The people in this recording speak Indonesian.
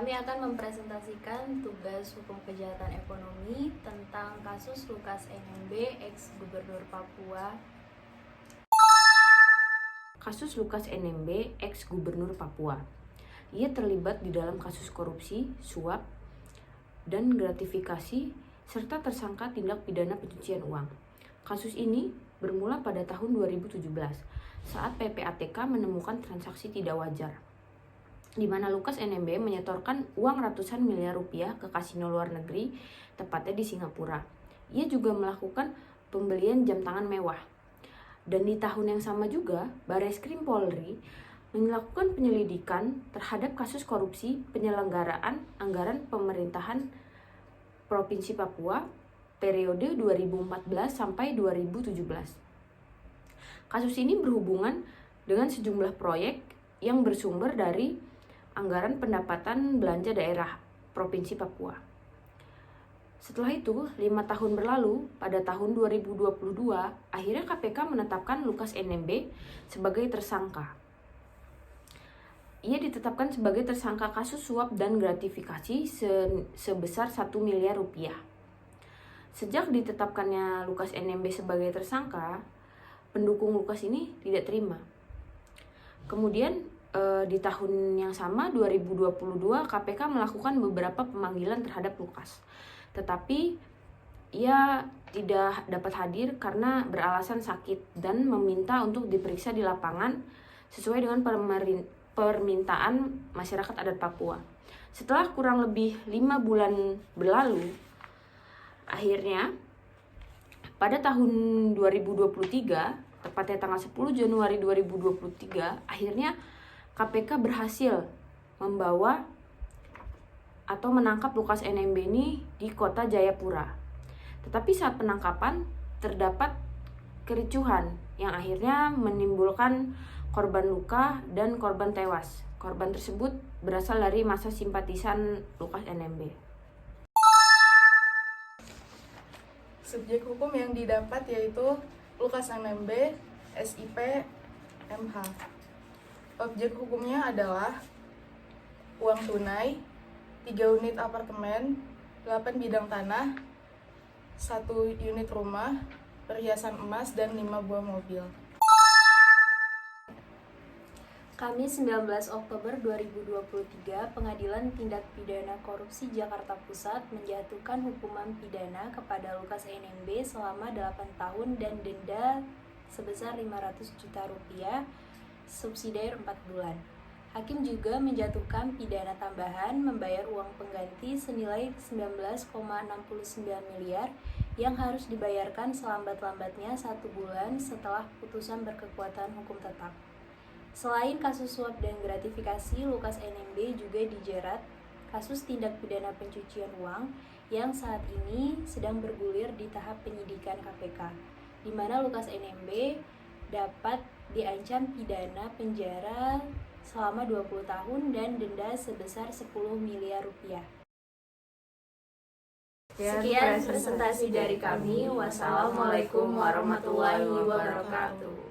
Kami akan mempresentasikan tugas hukum kejahatan ekonomi tentang kasus Lukas NMB, ex-Gubernur Papua. Kasus Lukas NMB, ex-Gubernur Papua. Ia terlibat di dalam kasus korupsi, suap, dan gratifikasi, serta tersangka tindak pidana pencucian uang. Kasus ini bermula pada tahun 2017, saat PPATK menemukan transaksi tidak wajar, di mana Lukas NMB menyetorkan uang ratusan miliar rupiah ke kasino luar negeri, tepatnya di Singapura. Ia juga melakukan pembelian jam tangan mewah. Dan di tahun yang sama juga, Barreskrim Polri melakukan penyelidikan terhadap kasus korupsi penyelenggaraan anggaran pemerintahan Provinsi Papua periode 2014 sampai 2017. Kasus ini berhubungan dengan sejumlah proyek yang bersumber dari anggaran pendapatan belanja daerah Provinsi Papua. Setelah itu, 5 tahun berlalu, pada tahun 2022, akhirnya KPK menetapkan Lukas NMB sebagai tersangka. Ia ditetapkan sebagai tersangka kasus suap dan gratifikasi sebesar 1 miliar rupiah. Sejak ditetapkannya Lukas NMB sebagai tersangka, pendukung Lukas ini tidak terima. Kemudian di tahun yang sama 2022 KPK melakukan beberapa pemanggilan terhadap Lukas. Tetapi ia tidak dapat hadir karena beralasan sakit dan meminta untuk diperiksa di lapangan sesuai dengan permintaan masyarakat adat Papua. Setelah kurang lebih 5 bulan berlalu, akhirnya pada tahun 2023, tepatnya tanggal 10 Januari 2023, akhirnya KPK berhasil membawa atau menangkap Lukas NMB ini di kota Jayapura. Tetapi saat penangkapan terdapat kericuhan yang akhirnya menimbulkan korban luka dan korban tewas. Korban tersebut berasal dari masa simpatisan Lukas NMB. Subjek hukum yang didapat yaitu Lukas NMB, SIP, MH. Objek hukumnya adalah uang tunai, 3 unit apartemen, 8 bidang tanah, 1 unit rumah, perhiasan emas, dan 5 buah mobil. Kamis 19 Oktober 2023, Pengadilan Tindak Pidana Korupsi Jakarta Pusat menjatuhkan hukuman pidana kepada Lukas NMB selama 8 tahun dan denda sebesar 500 juta rupiah, subsidiar 4 bulan. Hakim juga menjatuhkan pidana tambahan membayar uang pengganti senilai 19,69 miliar yang harus dibayarkan selambat-lambatnya 1 bulan setelah putusan berkekuatan hukum tetap. Selain kasus suap dan gratifikasi, Lukas NMB juga dijerat kasus tindak pidana pencucian uang yang saat ini sedang bergulir di tahap penyidikan KPK, di mana Lukas NMB dapat diancam pidana penjara selama 20 tahun dan denda sebesar 10 miliar rupiah. Sekian presentasi dari kami. Wassalamualaikum warahmatullahi wabarakatuh.